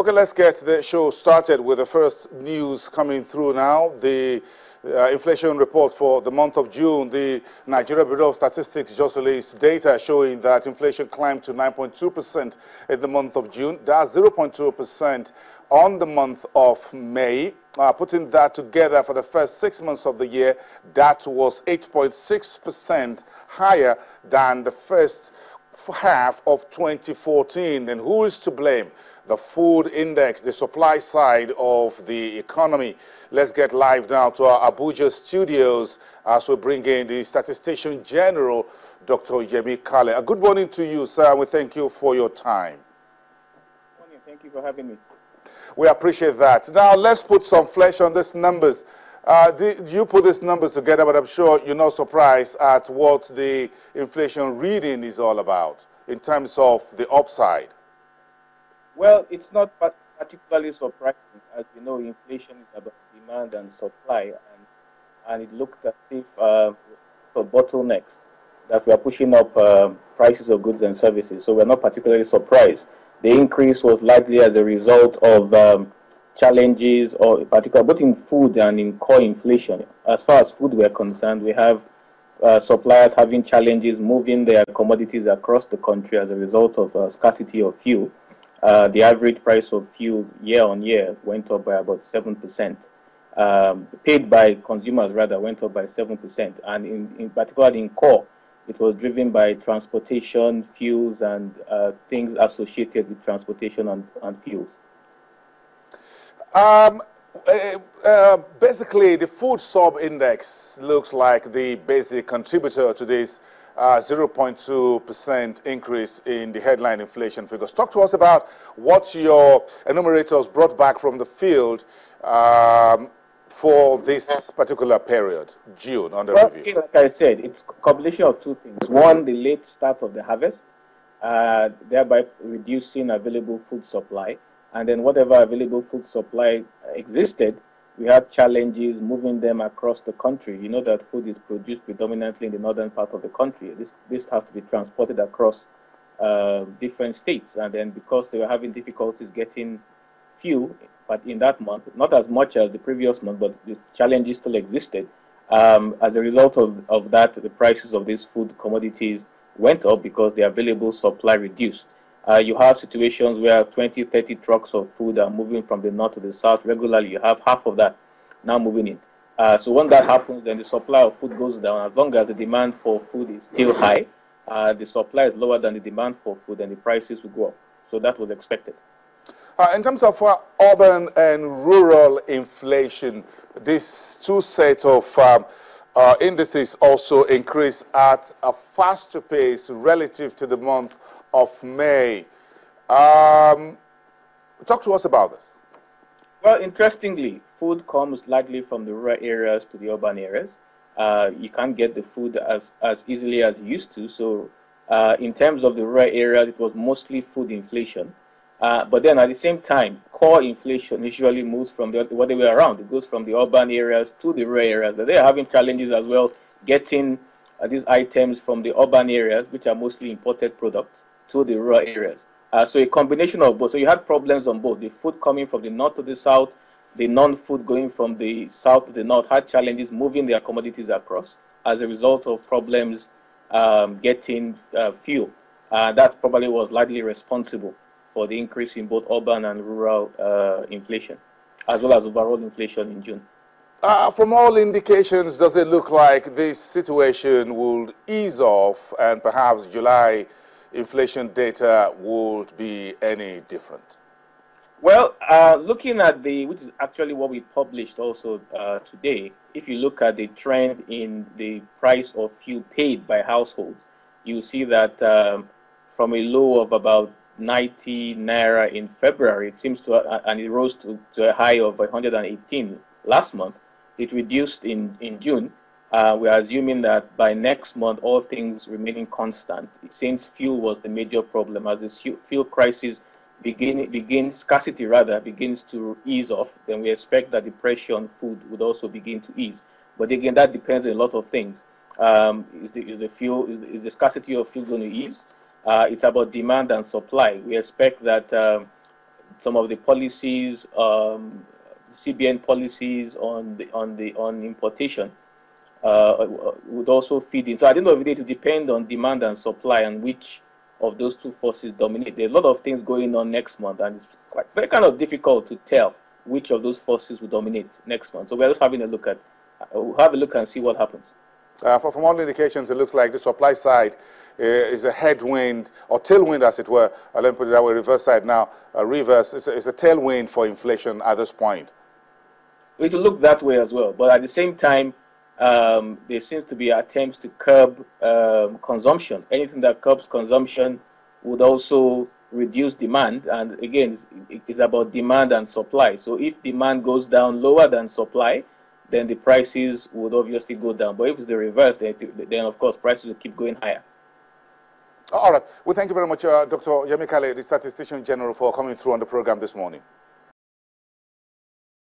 Okay, let's get the show started with the first news coming through now. The inflation report for the month of June. The Nigeria Bureau of Statistics just released data showing that inflation climbed to 9.2% in the month of June. That's 0.2% on the month of May. Putting that together for the first 6 months of the year, that was 8.6% higher than the first half of 2014. And who is to blame? The food index, the supply side of the economy. Let's get live now to our Abuja studios as we bring in the Statistician General, Dr. Yemi Kale. Good morning to you, sir, and we thank you for your time. Good morning. Thank you for having me. We appreciate that. Now, let's put some flesh on these numbers. Did you put these numbers together, but I'm sure you're not surprised at what the inflation reading is all about in terms of the upside. Well, it's not particularly surprising. As you know, inflation is about demand and supply, and it looked as if for bottlenecks that we are pushing up prices of goods and services. So we're not particularly surprised. The increase was largely as a result of challenges, or in particular, both in food and in core inflation. As far as food we're concerned, we have suppliers having challenges moving their commodities across the country as a result of scarcity of fuel. The average price of fuel year on year went up by about 7%. Paid by consumers, rather, went up by 7%. And in particular, in core, it was driven by transportation, fuels, and things associated with transportation and fuels. Basically, the food sub-index looks like the basic contributor to this 0.2% increase in the headline inflation figures. Talk to us about what your enumerators brought back from the field for this particular period, June, under review. Like I said, it's a combination of two things. One, the late start of the harvest, thereby reducing available food supply. And then whatever available food supply existed, we had challenges moving them across the country. You know that food is produced predominantly in the northern part of the country. This has to be transported across different states. And then because they were having difficulties getting fuel, but in that month, not as much as the previous month, but the challenges still existed. As a result of that, the prices of these food commodities went up because the available supply reduced. You have situations where 20, 30 trucks of food are moving from the north to the south regularly. You have half of that now moving in. So when that happens, then the supply of food goes down. As long as the demand for food is still high, the supply is lower than the demand for food, and the prices will go up. So that was expected. In terms of urban and rural inflation, these two sets of indices also increased at a faster pace relative to the month of May. Talk to us about this. Well, interestingly, food comes largely from the rural areas to the urban areas. You can't get the food as easily as you used to. So in terms of the rural areas, it was mostly food inflation. But then at the same time, core inflation usually moves from the other way around. It goes from the urban areas to the rural areas. They are having challenges as well getting these items from the urban areas, which are mostly imported products, to the rural areas. So a combination of both. So you had problems on both. The food coming from the north to the south, the non-food going from the south to the north had challenges moving their commodities across as a result of problems getting fuel. That probably was largely responsible for the increase in both urban and rural inflation, as well as overall inflation in June. From all indications, does it look like this situation will ease off and perhaps July inflation data would be any different? Well, looking at which is actually what we published also today, if you look at the trend in the price of fuel paid by households, you see that from a low of about 90 naira in February, it seems to, and it rose to a high of 118 last month. It reduced in June. We are assuming that by next month, all things remaining constant, since fuel was the major problem, as the fuel crisis scarcity begins to ease off, then we expect that the pressure on food would also begin to ease. But again, that depends on a lot of things. Is the scarcity of fuel going to ease? It's about demand and supply. We expect that some of the policies, CBN policies on importation would also feed in. So at the end of the day, it will depend on demand and supply and which of those two forces dominate. There are a lot of things going on next month, and it's very kind of difficult to tell which of those forces will dominate next month. So we're just having a look at, we'll have a look and see what happens. From all indications, it looks like the supply side is a headwind or tailwind, as it were. Let me put it that way. Reverse side now, reverse. It's a tailwind for inflation at this point. It will look that way as well, but at the same time, there seems to be attempts to curb consumption. Anything that curbs consumption would also reduce demand, and again, it's about demand and supply. So if demand goes down lower than supply, then the prices would obviously go down. But if it's the reverse, then of course prices will keep going higher. All right. Well, thank you very much, Dr. Yemi Kale, the Statistician General, for coming through on the program this morning.